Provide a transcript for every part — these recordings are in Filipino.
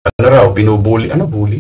Ano raw, binubuli? Ano bully?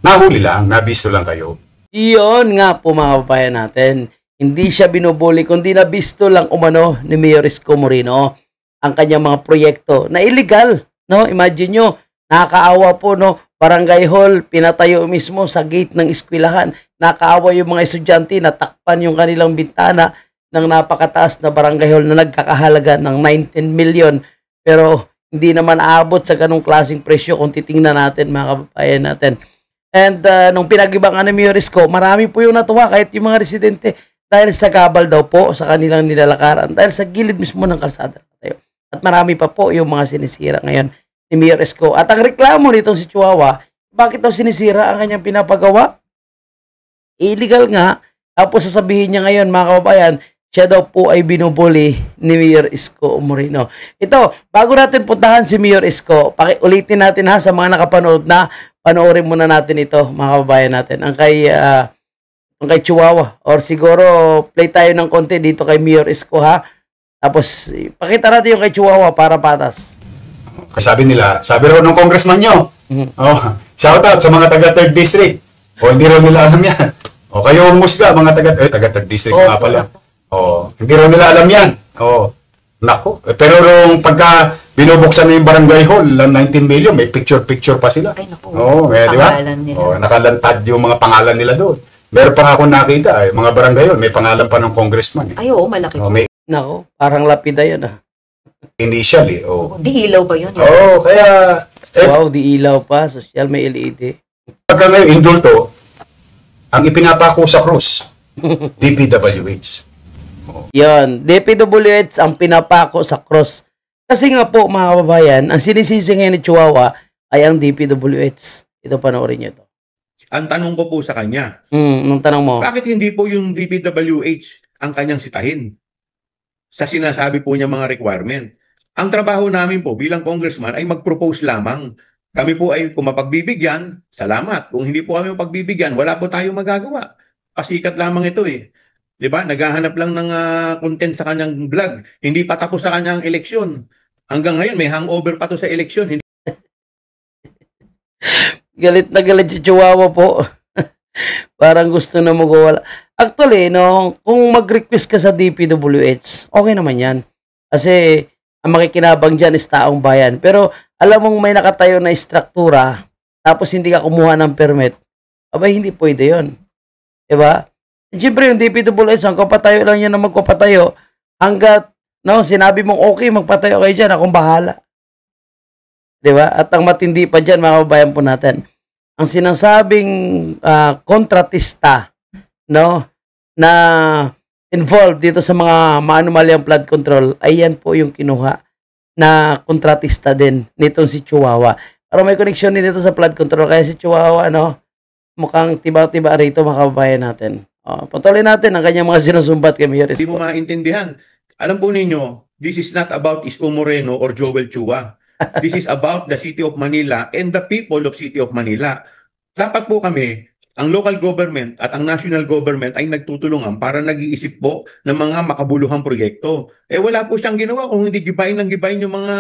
Nahuli lang, nabisto lang kayo. Iyon nga po mga kababayan natin. Hindi siya binubuli, kundi nabisto lang umano ni Mayor Isko Moreno ang kanyang mga proyekto na illegal. No? Imagine nyo, nakakaawa po, no? Barangay hall, pinatayo mismo sa gate ng eskwelahan. Nakakaawa yung mga estudyante, natakpan yung kanilang bintana ng napakataas na barangay hall na nagkakahalaga ng 19 million. Pero hindi naman aabot sa ganong klaseng presyo kung titingnan natin mga kababayan natin. And nung pinag-ibangan ni Mayor Isko, marami po yung natuwa kahit yung mga residente dahil sa kabal daw po sa kanilang nilalakaran, dahil sa gilid mismo ng kalsada. At marami pa po yung mga sinisira ngayon ni Mayor Isko. At ang reklamo nitong si Chihuahua, bakit daw sinisira ang kanyang pinapagawa? Illegal nga. Tapos sasabihin niya ngayon mga kababayan, siya daw po ay binubuli ni Mayor Isko Moreno. Ito, bago natin puntahan si Mayor Isko, ulitin natin ha sa mga nakapanood na, panoorin muna natin ito mga kababayan natin. Ang kay Chihuahua. Or siguro play tayo ng konti dito kay Mayor Isko ha. Tapos pakita natin yung kay Chihuahua para patas. Kasabi nila, sabi raw ng congressman nyo. Shout out sa mga taga 3rd District. O hindi raw nila alam yan. O kayo musga, mga taga 3rd District nga pala. O hindi raw nila alam yan. O nako. Pero nung pagka binubuksan na yung barangay hall, 19 million, may picture-picture pa sila. Ay, naku. Di ba? Nakalantad yung mga pangalan nila doon. Meron pa nga akong nakita, mga barangay hall, may pangalan pa ng congressman. Ay, oo, malaki po. May Nako, parang lapida yun ah. initial Di ilaw ba yun? Kaya... Wow, di ilaw pa. Social, may LED. Pagka ngayon, indulto, ang ipinapako sa krus, DPWH. Yan, DPWH ang pinapako sa cross. Kasi nga po mga kababayan, ang sinisisi ngayon ni Chihuahua ay ang DPWH. Ito, panoorin nyo ito. Ang tanong ko po sa kanya, Anong tanong mo? bakit hindi po yung DPWH ang kanyang sitahin sa sinasabi po niya mga requirement? Ang trabaho namin po bilang congressman ay mag-propose lamang. Kami po ay kung mapagbibigyan, salamat. Kung hindi po kami mapagbibigyan, wala po tayong magagawa. Pasikat lamang ito eh. 'Di ba? Naghahanap lang ng content sa kanyang vlog. Hindi pa tapos sa kanyang eleksyon. Hanggang ngayon may hangover pa to sa eleksyon. Galit na galit si Chihuahua po. Parang gusto na magwala. Actually, no, kung mag-request ka sa DPWH, okay naman yan. Kasi ang makikinabang dyan is taong bayan. Pero alam mong may nakatayo na struktura, tapos hindi ka kumuha ng permit, abay hindi pwede yun. Diba? Siyempre yung DPWH, ang kapatayo lang yan na magpapatayo, hanggat no, sinabi mong okay, magpatayo kayo dyan, akong bahala. Diba? At ang matindi pa dyan, mga kababayan po natin, ang sinasabing kontratista, no, na involved dito sa mga maanumalyang flood control, ay yan po yung kinuha na kontratista din nitong si Chihuahua. Pero may connection din dito sa flood control, kaya si Chihuahua, no, mukhang tiba-tiba rito, mga kababayan natin. Patuloy natin ang kanyang mga sinusumbat kay Mayor Isko. Hindi mo maintindihan. Alam po ninyo, this is not about Isko Moreno or Joel Chua. This is about the City of Manila and the people of City of Manila. Dapat po kami, ang local government at ang national government ay nagtutulungan para nag-iisip po ng mga makabuluhang proyekto. Wala po siyang ginawa kung hindi gibayin ng gibayin yung mga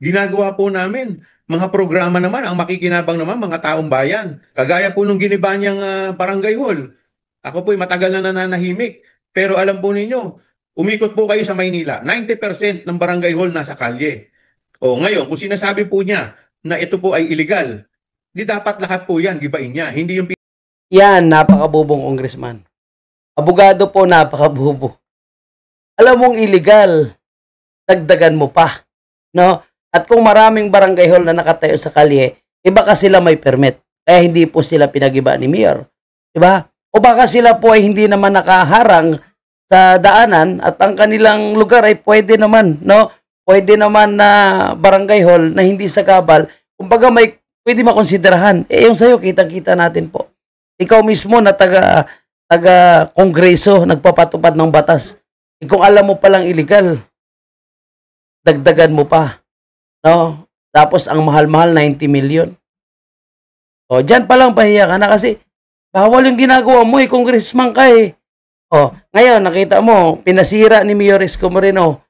ginagawa po namin. Mga programa naman, ang makikinabang naman, mga taong bayan. Kagaya po nung giniba niyang barangay hall. Ako po'y matagal na nananahimik. Pero alam po ninyo, umikot po kayo sa Maynila. 90% ng barangay hall nasa kalye. Ngayon, kung sinasabi po niya na ito po ay illegal, di dapat lahat po yan, gibain niya. Hindi yung... Yan, napakabubong congressman. Abogado po, napakabubo. Alam mong illegal, dagdagan mo pa. No? At kung maraming barangay hall na nakatayo sa kalye, baka sila may permit. Kaya hindi po sila pinagiba ni Mayor. Diba? O baka sila po ay hindi naman nakaharang sa daanan at ang kanilang lugar ay pwede naman, no? Pwede naman na barangay hall na hindi sa kabal. Kumbaga may pwede makonsiderahan. Yung sa'yo, kitang-kita natin po. Ikaw mismo na taga-kongreso, nagpapatupad ng batas. Kung alam mo palang illegal, dagdagan mo pa. No? Tapos ang mahal-mahal, 90 million. Dyan palang pahiya ka na kasi bawal yung ginagawa mo congressman ka eh. Ngayon, nakita mo, pinasira ni Mayor Isko Moreno.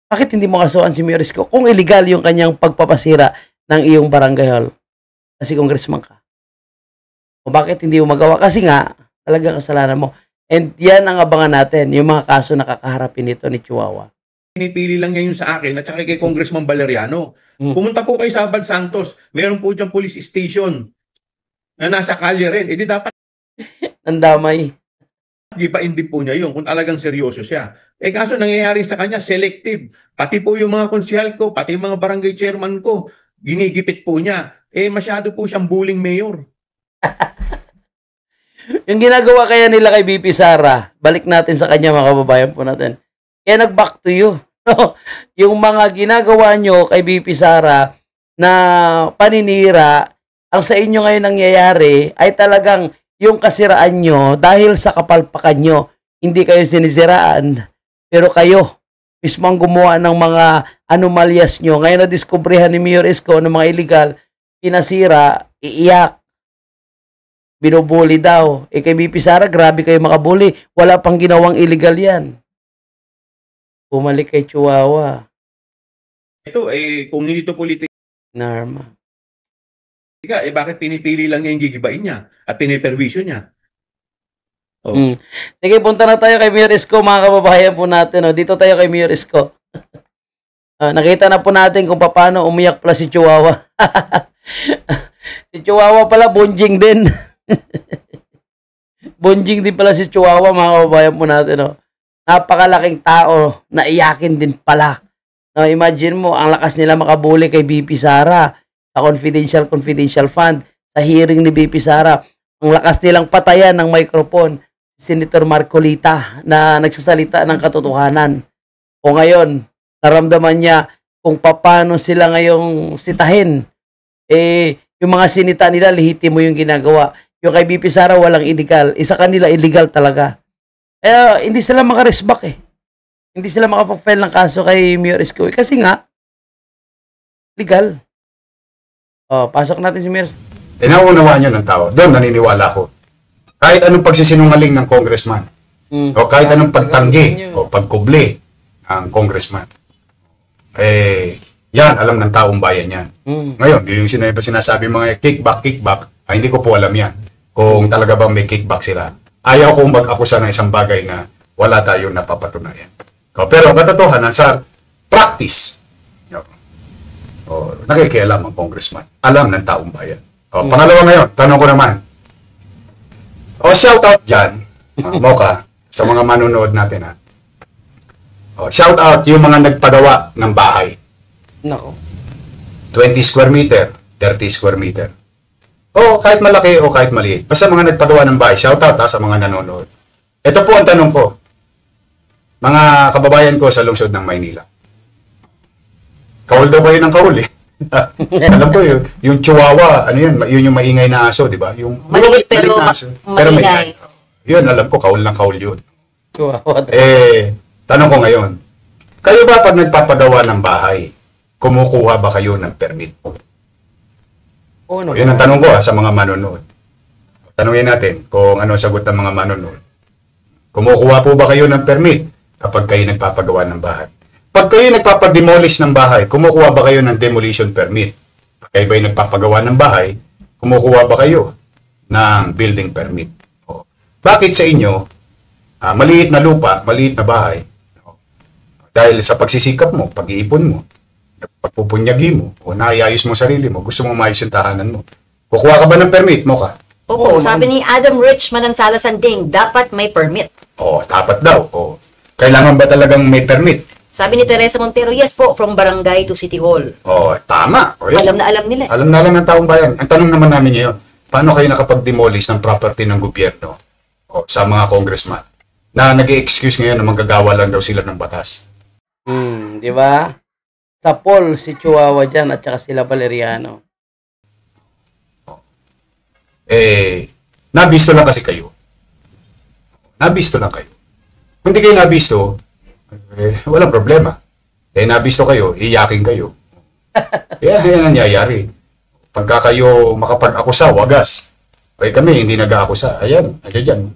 Bakit hindi mo kasuhan si Mayor Isko? Kung illegal yung kanyang pagpapasira ng iyong barangay hall. Kasi congressman ka. O bakit hindi mo magawa? Kasi nga, talaga kasalanan mo. And yan ang abangan natin, yung mga kaso na kakaharapin nito ni Chihuahua. Pinipili lang niya yung sa akin at saka kay Congressman Valeriano. Pumunta po kay Sabad Santos, meron po diyang police station na nasa kalye rin. Eh di dapat Ang damay. gibain din po niya yun kung talagang seryoso siya. Eh kaso nangyayari sa kanya, selective. Pati po yung mga konsyal ko, pati yung mga barangay chairman ko, ginigipit po niya. Eh masyado po siyang bullying mayor. Yung ginagawa kaya nila kay BP Sara, balik natin sa kanya mga kababayan po natin. Kaya nag-back to you. No? Yung mga ginagawa nyo kay BP Sara na paninira, ang sa inyo ngayon nangyayari ay talagang yung kasiraan nyo dahil sa kapalpakan nyo. Hindi kayo sinisiraan, pero kayo mismo ang gumawa ng mga anomalyas nyo. Ngayon na-discoveryhan ni Mayor Isko ng mga illegal, pinasira, iiyak, binubuli daw. Eh kay BP Sara, grabe kayo makabuli. Wala pang ginawang illegal yan. Bumalik kay Chihuahua. Ito, eh kung hindi ito politika, Narma. eh bakit pinipili lang niya yung gigibain niya at piniperwisyo niya? Oh. Sige, punta na tayo kay Mayor Isko, mga kababayan po natin. Oh. Dito tayo kay Mayor Isko. Nakita na po natin kung paano umiyak pala si Chihuahua. Si Chihuahua pala, bonjing din. Bonjing din pala si Chihuahua, mga kababayan po natin. Oh. Napakalaking tao, naiyakin din pala. No, imagine mo, ang lakas nila makabuli kay BP Sara sa confidential fund, sa hearing ni BP Sara. Ang lakas nilang patayan ng microphone, Senator Marcolita na nagsasalita ng katotohanan. O ngayon, naramdaman niya kung paano sila ngayong sitahin. Eh, yung mga sinita nila, lehitimo yung ginagawa. Yung kay BP Sara, walang illegal. Isa kanila, illegal talaga. Hindi sila makaresback eh. Hindi sila makapag-file ng kaso kay Mayor Isko. Kasi nga, legal. Pasok natin si Mayor. Naunawaan niyo ng tao. Doon naniniwala ko. Kahit anong pagsisinungaling ng congressman, o kahit anong pagtanggi, o pagkubli ng congressman, yan, alam ng taong bayan yan. Ngayon, yung sinasabi mga kickback, hindi ko po alam yan. Kung talaga bang may kickback sila. Ayaw kong mag-akusa ng isang bagay na wala tayong napapatunayan. Pero katotohanan sa practice, nakikialam ang congressman. Alam ng taong bayan. Pangalawa ngayon, tanong ko naman. Shout out dyan, Mocha, sa mga manunood natin. Shout out yung mga nagpagawa ng bahay. Nako. 20 square meter, 30 square meter. Kahit malaki o kahit maliit. Basta mga nagpagawa ng bahay, shout out sa mga nanonood. Ito po ang tanong ko. Mga kababayan ko sa lungsod ng Maynila. Kahul daw kayo ng kahul eh. Alam ko yung Chihuahua, yun yung maingay na aso, di ba? Yung maliit pero na aso, pero maingay. Yun, alam ko, kahul ng kahul yun. Chihuahua. Tanong ko ngayon, kayo ba pag nagpapagawa ng bahay, kumukuha ba kayo ng permit? Yun ang tanong ko sa mga manonood. Tanungin natin kung ano sagot ng mga manonood. Kumukuha po ba kayo ng permit kapag kayo nagpapagawa ng bahay? Pag kayo nagpapademolish ng bahay, kumukuha ba kayo ng demolition permit? Pag kayo ba'y nagpapagawa ng bahay, kumukuha ba kayo ng building permit? Bakit sa inyo, maliit na lupa, maliit na bahay, dahil sa pagsisikap mo, pag-iipon mo, pagpupunyagi mo, o naayayos mo sarili mo, gusto mo maayos yung tahanan mo, kukuha ka ba ng permit mo ka? Opo, sabi ni Adam Rich Manansala Sanding, dapat may permit. Dapat daw. Kailangan ba talagang may permit? Sabi ni Teresa Montero, yes po, from barangay to City Hall. Tama. Alam na alam nila. Alam na alam ng taong bayan. Ang tanong naman namin ngayon, paano kayo nakapag-demolish ng property ng gobyerno sa mga congressman na nag-i-excuse ngayon na manggagawa lang daw sila ng batas? Di ba? Sa Paul, si Chihuahua dyan at saka sila Valeriano. Nabisto lang kasi kayo. Nabisto lang kayo. Kung hindi kayo nabisto, walang problema. Nabisto kayo, iyakin kayo. Yan ang nangyayari. Pagka kayo makapag-akusa, wagas. Kami, hindi nag-aakusa. Ayan, dyan.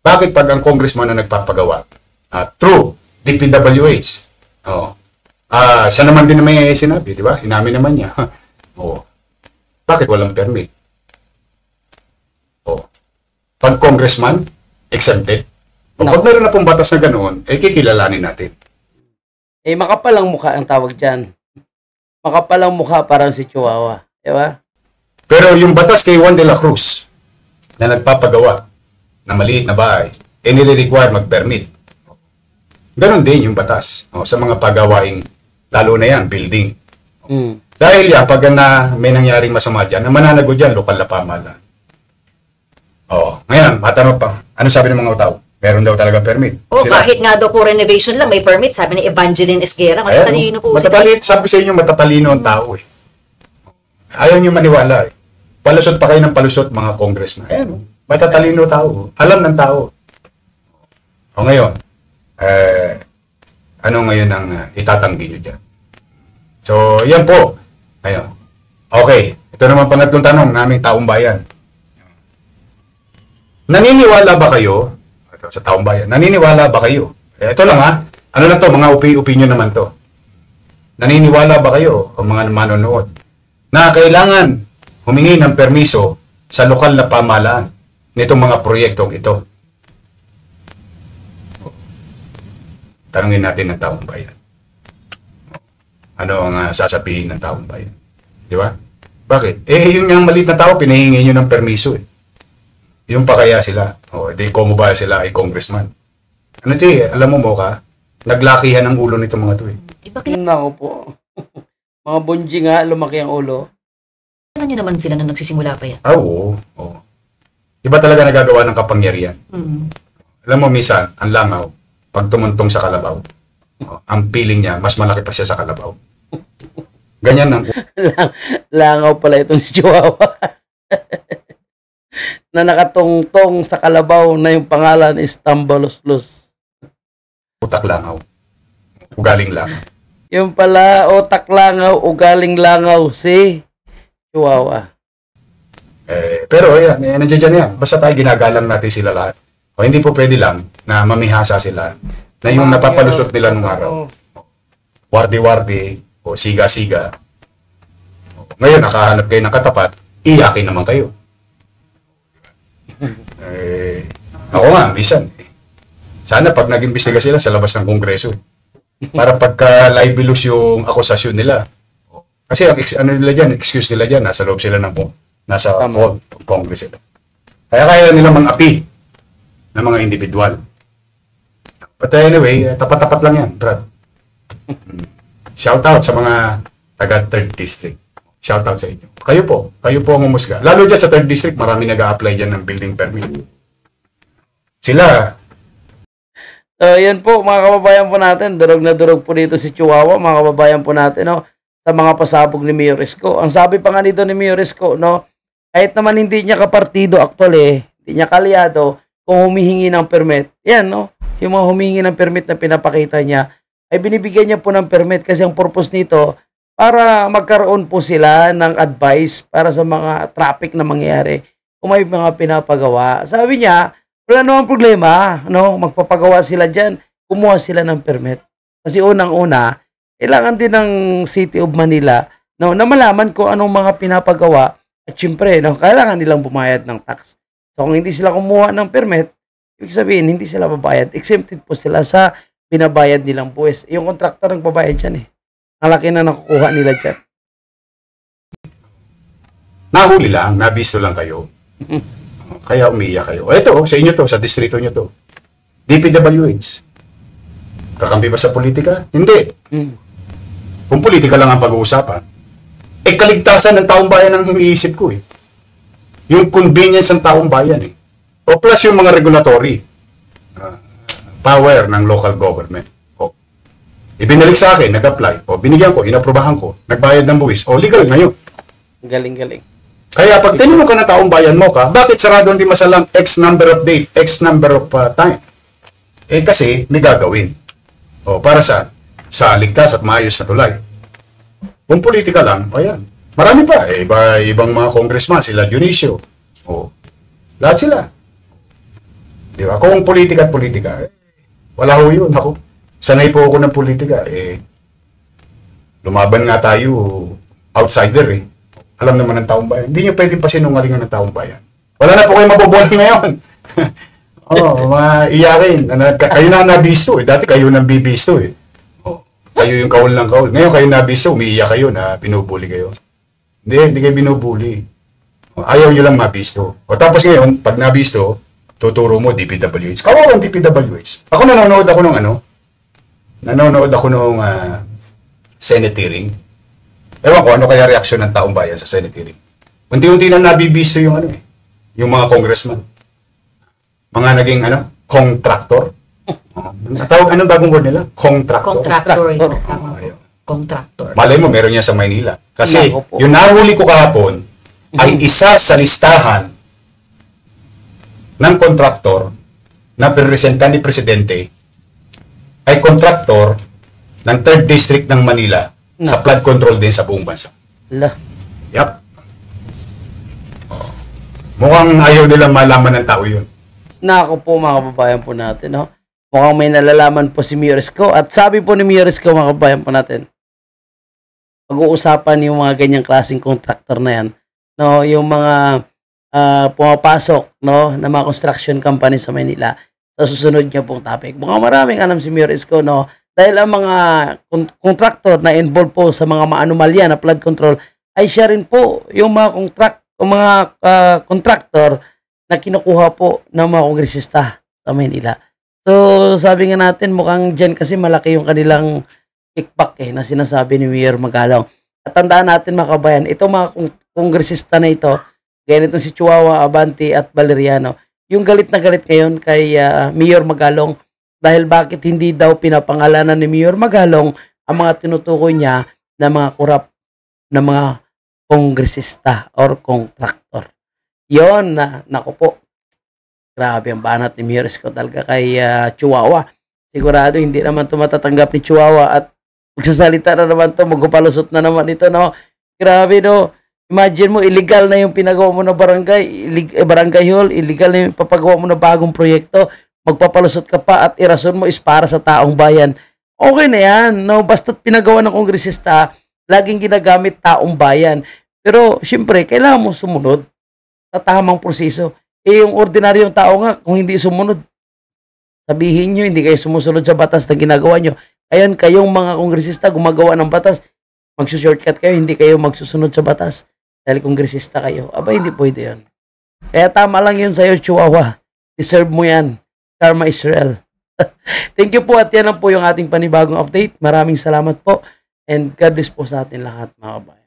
Bakit pag ang congressman na nagpapagawa? True, DPWH. Siya naman din na may sinabi, di ba? Inamin naman niya. Bakit walang permit? O, pag congressman, exempted. O, pag meron na pong batas na ganoon, kikilalanin natin. Makapalang mukha ang tawag dyan. Makapalang mukha parang si Chihuahua. Diba? Pero yung batas kay Juan de la Cruz na nagpapagawa na maliit na bahay, nire-require mag-permit. Ganon din yung batas sa mga pagawaing, lalo na yan, building. Dahil yan, pag may nangyaring masama dyan, na mananagot dyan, lokal na pamahalaan. Ngayon, matanong pa, ano sabi ng mga tao? Meron daw talaga permit. Kahit nga daw po renovation lang, may permit. Sabi ni Evangeline Esguera, matatalino po. Sabi sa inyo, matatalino ang tao eh. Ayaw nyo maniwala eh. Palusot pa kayo ng palusot, mga congressman. Ayan, matatalino tao. Alam ng tao. Ngayon, ano ngayon ang itatanggi nyo dyan? So, yan po. Ngayon. Okay. Ito naman pangatlong tanong naming taong bayan. Naniniwala ba kayo, sa taong bayan, naniniwala ba kayo? Ito lang ha. Ano lang to, mga opinion naman to. Naniniwala ba kayo, o mga manonood, na kailangan humingi ng permiso sa lokal na pamahalaan nitong mga proyektong ito? Tanungin natin ng taong bayan. Ano ang sasabihin ng taong bayan? Di ba? Bakit? Yun yung maliit na tao, pinahingi nyo ng permiso eh. Yung pa kaya sila. Di ko mo ba sila ay congressman? Ano ito alam mo ka? Naglakihan ang ulo nito mga to eh. Nako po. Mga bunji nga, lumaki ang ulo. Ano nyo naman sila nung nagsisimula pa yan? Oo. Iba talaga nagagawa ng kapangyarihan. Alam mo, minsan, ang langaw, pag tumuntong sa kalabaw, ang feeling niya, mas malaki pa siya sa kalabaw. Ganyan ang Langaw pala itong si Chihuahua. Na nakatungtong sa kalabaw na yung pangalan is Tambaluslos. utak langaw. Ugaling langaw. Yung pala, otak langaw, ugaling langaw, si Chihuahua. Pero yan, nandiyan dyan yan. Basta tayo ginagalang natin sila lahat. O hindi po pwede lang na mamihasa sila na yung napapalusot nila nung araw. Wardi-wardi o siga-siga. Ngayon, nakahanap kayo ng katapat, iyakin naman kayo. Ako nga, minsan. Sana pag nag-imbestiga sila sa labas ng Kongreso. Para pagka libelous yung akusasyon nila. Kasi ano nila dyan, excuse nila dyan, nasa loob sila ng nasa Congress sila. Kaya nila mang-api ng mga individual. But anyway, tapat-tapat lang yan, Brad. Shout out sa mga taga 3rd District. Shout out sa inyo. Kayo po ang umusga. Lalo dyan sa 3rd District, marami nag-a-apply dyan ng building permit. Sila. Yan po, mga kababayan po natin. Durog na durog po dito si Chihuahua, mga kababayan po natin, no? Sa mga pasabog ni Mayor Isko. Ang sabi pa nga nito ni Mayor Isko, no? Kahit naman hindi niya kapartido actually, hindi niya kalyado, kung humihingi ng permit. Yan, no? Yung mga humihingi ng permit na pinapakita niya, ay binibigyan niya po ng permit kasi ang purpose nito, para magkaroon po sila ng advice para sa mga traffic na mangyayari kung may mga pinapagawa. Sabi niya, wala namang problema, no? Magpapagawa sila dyan, kumuha sila ng permit. Kasi unang-una, kailangan din ng City of Manila, no, na malaman kung anong mga pinapagawa at syempre, no, kailangan nilang bumayad ng tax. So kung hindi sila kumuha ng permit, ibig sabihin, hindi sila babayad. Exempted po sila sa binabayad nilang buwis. Yung contractor nagbabayad dyan eh. Ang laki na nakukuha nila dyan. Nahuli lang, nabisto lang kayo. Kaya umiiyak kayo. Ito, sa inyo to, sa distrito nyo to. DPWH. Kakampi ba sa politika? Hindi. Kung politika lang ang pag-uusapan, kaligtasan ng taong bayan ang iniisip ko eh. Yung convenience ng taong bayan eh. O plus yung mga regulatory power ng local government. Ibinalik sa akin, nag-apply, o binigyan ko, inaprobahan ko, nagbayad ng buwis, o legal ngayon. Galing-galing. Kaya pag tinanong ka na taong bayan mo ka, bakit sarado hindi masalang X number of date, X number of time? Kasi may gagawin. O para sa ligtas at maayos na tulay. Kung politika lang, ayan. Marami pa. Ibang mga congressman, sila Dionisio. O, lahat sila. Di ba? Kung politika at politika, wala ho yun. Ako, sanay po ako ng politika. Lumaban nga tayo, outsider eh. Alam naman ng taong bayan. Hindi nyo pwede pa sinungalingan ng taong bayan. Wala na po kayo mabobola ngayon. Mga iyakin. Kayo na nabisto eh. Dati kayo nang bibisto eh. Kayo yung kaul ng kaul. Ngayon kayo nabisto, umiiyak kayo na binubuli kayo. Hindi kayo binubuli. Ayaw nyo lang mabisto. O tapos ngayon, pag nabisto, tuturo mo DPWH. Kawawang DPWH. Ako nanonood ako ng Senate hearing. Ewan ko ano kaya reaksyon ng taong bayan sa Senate hearing. Unti-unti na nabibisto yung yung mga congressman. Mga naging contractor. Tawag anong bagong word nila? Contractor. Contractor. Ayun. Contractor. Malay mo, meron yan sa Maynila. Kasi yung nahuli ko kahapon ay isa sa listahan ng kontraktor na pinresentan ni Presidente ay kontraktor ng 3rd District ng Manila sa flood control din sa buong bansa. Yep. Mukhang ayaw nilang malaman ng tao yun. Nako po mga kababayan po natin, no? Mukhang may nalalaman po si Mayor Isko. At sabi po ni Mayor Isko, mga kababayan po natin, pag-uusapan yung mga ganyang klaseng contractor na yan, no? Yung mga pumapasok, no, na mga construction company sa Manila sa susunod niya pong topic. Mukhang maraming alam si Mayor Isko, no? Dahil ang mga contractor na involved po sa mga maanomalya na flood control ay siya rin po yung mga contractor na kinukuha po ng mga kongresista sa Manila. So, sabi nga natin, mukhang dyan kasi malaki yung kanilang kickback na sinasabi ni Mayor Magalong. At tandaan natin mga kabayan, itong mga kongresista na ito, gaya nitong si Chihuahua, Abante at Valeriano, yung galit na galit ngayon kay Mayor Magalong dahil bakit hindi daw pinapangalanan ni Mayor Magalong ang mga tinutukoy niya na mga korap na mga kongresista or contractor. Yon naku po. Grabe ang banat ni Mayor Isko talaga kay Chihuahua. Sigurado hindi naman ito matatanggap ni Chihuahua at magsasalita na naman ito, magpalusot na naman ito, no? Grabe, no? Imagine mo, illegal na yung pinagawa mo na barangay hall, illegal na yung papagawa mo na bagong proyekto, magpapalusot ka pa at irason mo is para sa taong bayan. Okay na yan, no? Basta't pinagawa ng kongresista, laging ginagamit taong bayan. Pero, syempre, kailangan mo sumunod sa tamang proseso. Yung ordinaryong tao nga, kung hindi sumunod, sabihin nyo, hindi kayo sumusunod sa batas na ginagawa nyo. Ayun, kayong mga kongresista gumagawa ng batas, magsushortcut kayo, hindi kayo magsusunod sa batas dahil kongresista kayo. Aba, hindi pwede yun. Kaya tama lang yun sa'yo, Chihuahua. Deserve mo yan. Karma Israel. Thank you po at yan po yung ating panibagong update. Maraming salamat po and God bless po sa atin lahat, mga kabayan.